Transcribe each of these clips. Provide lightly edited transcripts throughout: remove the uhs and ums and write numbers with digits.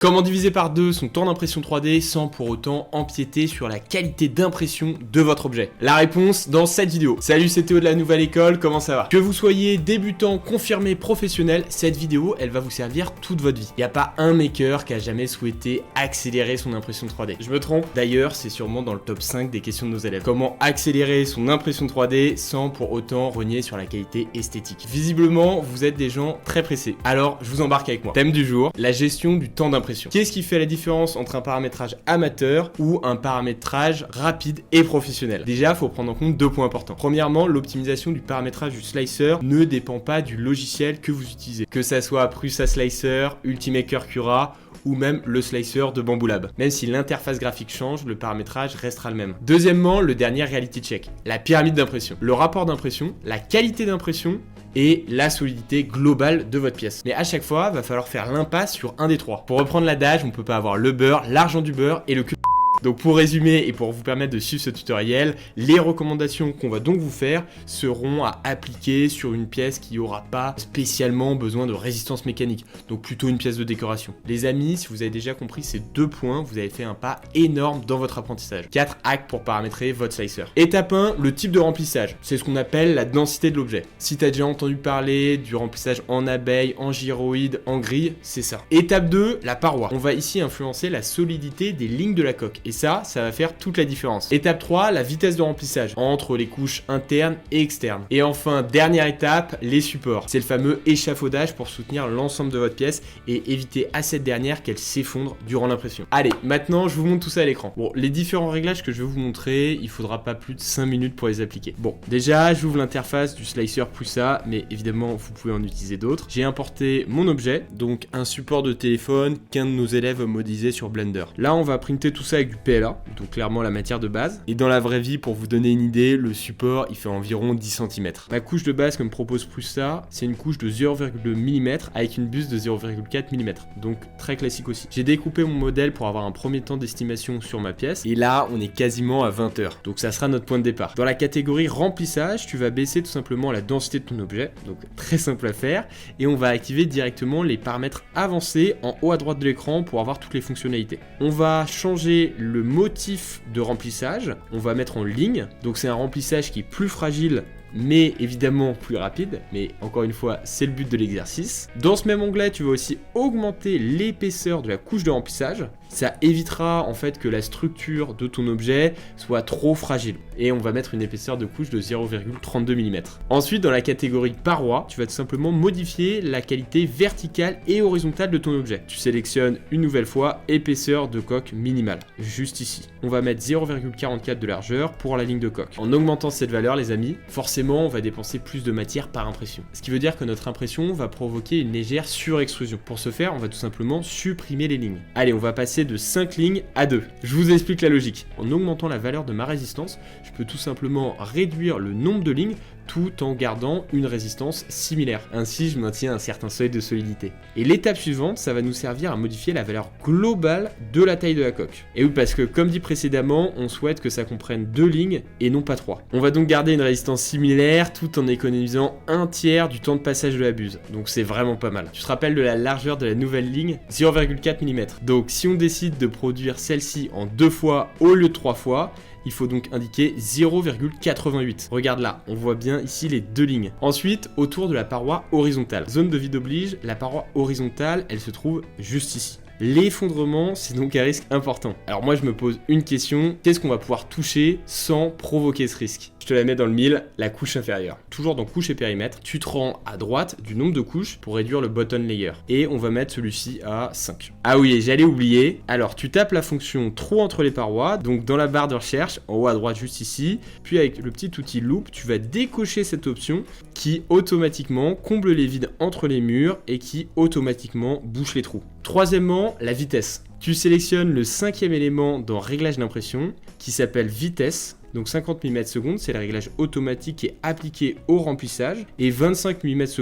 Comment diviser par deux son temps d'impression 3D sans pour autant empiéter sur la qualité d'impression de votre objet? La réponse dans cette vidéo. Salut, c'est Théo de la Nouvelle École, comment ça va? Que vous soyez débutant, confirmé, professionnel, cette vidéo, elle va vous servir toute votre vie. Il n'y a pas un maker qui a jamais souhaité accélérer son impression 3D. Je me trompe? D'ailleurs, c'est sûrement dans le top 5 des questions de nos élèves. Comment accélérer son impression 3D sans pour autant renier sur la qualité esthétique? Visiblement, vous êtes des gens très pressés. Alors, je vous embarque avec moi. Thème du jour, la gestion du temps d'impression. Qu'est-ce qui fait la différence entre un paramétrage amateur ou un paramétrage rapide et professionnel? Déjà, il faut prendre en compte deux points importants. Premièrement, l'optimisation du paramétrage du slicer ne dépend pas du logiciel que vous utilisez. Que ça soit Prusa Slicer, Ultimaker Cura ou même le slicer de Bambu Lab. Même si l'interface graphique change, le paramétrage restera le même. Deuxièmement, le dernier reality check, la pyramide d'impression. Le rapport d'impression, la qualité d'impression et la solidité globale de votre pièce. Mais à chaque fois, il va falloir faire l'impasse sur un des trois. Pour reprendre l'adage, on ne peut pas avoir le beurre, l'argent du beurre et le cul. Donc pour résumer et pour vous permettre de suivre ce tutoriel, les recommandations qu'on va donc vous faire seront à appliquer sur une pièce qui n'aura pas spécialement besoin de résistance mécanique, donc plutôt une pièce de décoration. Les amis, si vous avez déjà compris ces deux points, vous avez fait un pas énorme dans votre apprentissage. 4 hacks pour paramétrer votre slicer. Étape 1, le type de remplissage. C'est ce qu'on appelle la densité de l'objet. Si tu as déjà entendu parler du remplissage en abeille, en gyroïde, en grille, c'est ça. Étape 2, la paroi. On va ici influencer la solidité des lignes de la coque. Et ça va faire toute la différence. Étape 3, la vitesse de remplissage entre les couches internes et externes. Et enfin, dernière étape, les supports. C'est le fameux échafaudage pour soutenir l'ensemble de votre pièce et éviter à cette dernière qu'elle s'effondre durant l'impression. Allez, maintenant, je vous montre tout ça à l'écran. Bon, les différents réglages que je vais vous montrer, il faudra pas plus de 5 minutes pour les appliquer. Bon, déjà, j'ouvre l'interface du slicer Prusa, mais évidemment, vous pouvez en utiliser d'autres. J'ai importé mon objet, donc un support de téléphone qu'un de nos élèves a modélisé sur Blender. Là, on va printer tout ça avec du PLA, donc clairement la matière de base. Et dans la vraie vie, pour vous donner une idée, le support il fait environ 10 cm. Ma couche de base, comme propose Prusa, c'est une couche de 0,2 mm avec une buse de 0,4 mm, donc très classique aussi. J'ai découpé mon modèle pour avoir un premier temps d'estimation sur ma pièce, et là on est quasiment à 20 heures, donc ça sera notre point de départ. Dans la catégorie remplissage, tu vas baisser tout simplement la densité de ton objet, donc très simple à faire, et on va activer directement les paramètres avancés en haut à droite de l'écran pour avoir toutes les fonctionnalités. On va changer le motif de remplissage, on va mettre en ligne, donc c'est un remplissage qui est plus fragile mais évidemment plus rapide, mais encore une fois c'est le but de l'exercice. Dans ce même onglet tu vas aussi augmenter l'épaisseur de la couche de remplissage, ça évitera en fait que la structure de ton objet soit trop fragile, et on va mettre une épaisseur de couche de 0,32 mm. Ensuite dans la catégorie paroi, tu vas tout simplement modifier la qualité verticale et horizontale de ton objet. Tu sélectionnes une nouvelle fois épaisseur de coque minimale, juste ici. On va mettre 0,44 de largeur pour la ligne de coque. En augmentant cette valeur les amis, forcément on va dépenser plus de matière par impression. Ce qui veut dire que notre impression va provoquer une légère surextrusion. Pour ce faire, on va tout simplement supprimer les lignes. Allez, on va passer de 5 lignes à 2. Je vous explique la logique. En augmentant la valeur de ma résistance, je peux tout simplement réduire le nombre de lignes tout en gardant une résistance similaire. Ainsi, je maintiens un certain seuil de solidité. Et l'étape suivante, ça va nous servir à modifier la valeur globale de la taille de la coque. Et oui, parce que comme dit précédemment, on souhaite que ça comprenne 2 lignes et non pas 3. On va donc garder une résistance similaire tout en économisant un tiers du temps de passage de la buse. Donc c'est vraiment pas mal. Tu te rappelles de la largeur de la nouvelle ligne? 0,4 mm. Donc si on décide de produire celle-ci en 2 fois au lieu de 3 fois, il faut donc indiquer 0,88. Regarde là, on voit bien ici les 2 lignes. Ensuite, autour de la paroi horizontale. Zone de vide oblige, la paroi horizontale, elle se trouve juste ici. L'effondrement, c'est donc un risque important. Alors moi je me pose une question, qu'est-ce qu'on va pouvoir toucher sans provoquer ce risque? Je te la mets dans le mille, la couche inférieure. Toujours dans couche et périmètre, tu te rends à droite du nombre de couches pour réduire le bottom layer. Et on va mettre celui-ci à 5. Ah oui, j'allais oublier. Alors tu tapes la fonction trou entre les parois, donc dans la barre de recherche, en haut à droite juste ici, puis avec le petit outil loop, tu vas décocher cette option qui automatiquement comble les vides entre les murs et qui automatiquement bouche les trous. Troisièmement, la vitesse. Tu sélectionnes le 5e élément dans réglage d'impression qui s'appelle vitesse. Donc 50 mm/s, c'est le réglage automatique qui est appliqué au remplissage. Et 25 mm/s,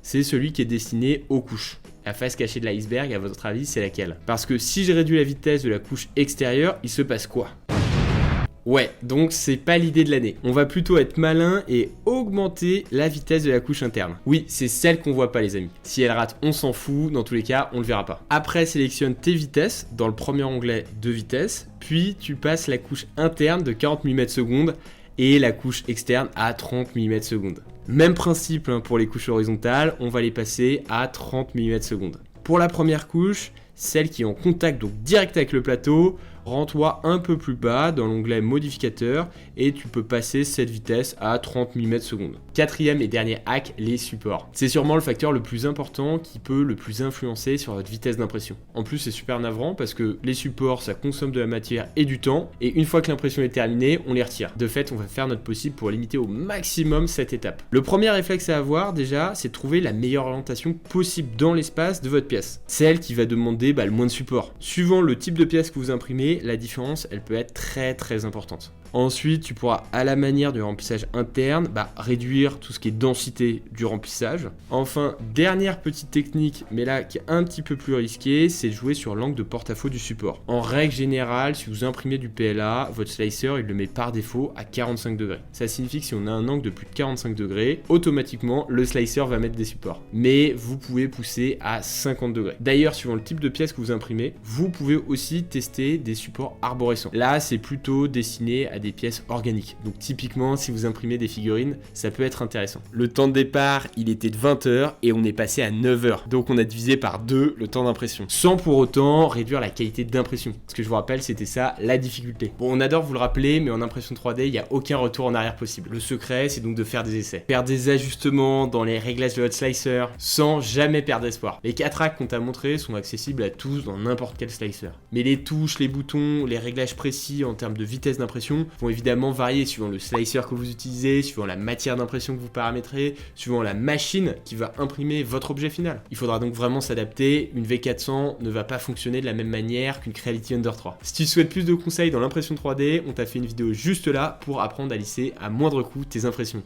c'est celui qui est destiné aux couches. La face cachée de l'iceberg, à votre avis, c'est laquelle? Parce que si je réduis la vitesse de la couche extérieure, il se passe quoi? Ouais, donc c'est pas l'idée de l'année. On va plutôt être malin et augmenter la vitesse de la couche interne. Oui, c'est celle qu'on voit pas les amis. Si elle rate, on s'en fout, dans tous les cas, on le verra pas. Après, sélectionne tes vitesses dans le premier onglet de vitesse, puis tu passes la couche interne de 40 mm/s et la couche externe à 30 mm/s. Même principe pour les couches horizontales, on va les passer à 30 mm/s. Pour la première couche, celle qui est en contact donc direct avec le plateau, rends-toi un peu plus bas dans l'onglet modificateur et tu peux passer cette vitesse à 30 mm/s. Quatrième et dernier hack, les supports. C'est sûrement le facteur le plus important qui peut le plus influencer sur votre vitesse d'impression. En plus c'est super navrant parce que les supports ça consomme de la matière et du temps et une fois que l'impression est terminée, on les retire. De fait, on va faire notre possible pour limiter au maximum cette étape. Le premier réflexe à avoir déjà, c'est de trouver la meilleure orientation possible dans l'espace de votre pièce. Celle qui va demander le moins de support. Suivant le type de pièce que vous imprimez, la différence elle peut être très importante. Ensuite, tu pourras, à la manière du remplissage interne, réduire tout ce qui est densité du remplissage. Enfin, dernière petite technique, mais là qui est un petit peu plus risquée, c'est de jouer sur l'angle de porte-à-faux du support. En règle générale, si vous imprimez du PLA, votre slicer il le met par défaut à 45 degrés. Ça signifie que si on a un angle de plus de 45 degrés, automatiquement le slicer va mettre des supports. Mais vous pouvez pousser à 50 degrés. D'ailleurs, suivant le type de pièce que vous imprimez, vous pouvez aussi tester des supports arborescents. Là, c'est plutôt destiné à des pièces organiques. Donc typiquement, si vous imprimez des figurines, ça peut être intéressant. Le temps de départ, il était de 20 heures et on est passé à 9 heures. Donc on a divisé par 2 le temps d'impression. Sans pour autant réduire la qualité d'impression. Parce que je vous rappelle, c'était ça la difficulté. Bon, on adore vous le rappeler, mais en impression 3D, il n'y a aucun retour en arrière possible. Le secret, c'est donc de faire des essais. Faire des ajustements dans les réglages de votre slicer sans jamais perdre espoir. Les 4 hacks qu'on t'a montrés sont accessibles à tous dans n'importe quel slicer. Mais les touches, les boutons, les réglages précis en termes de vitesse d'impression vont évidemment varier suivant le slicer que vous utilisez, suivant la matière d'impression que vous paramétrez, suivant la machine qui va imprimer votre objet final. Il faudra donc vraiment s'adapter. Une V400 ne va pas fonctionner de la même manière qu'une Creality Ender 3. Si tu souhaites plus de conseils dans l'impression 3D, on t'a fait une vidéo juste là pour apprendre à lisser à moindre coût tes impressions.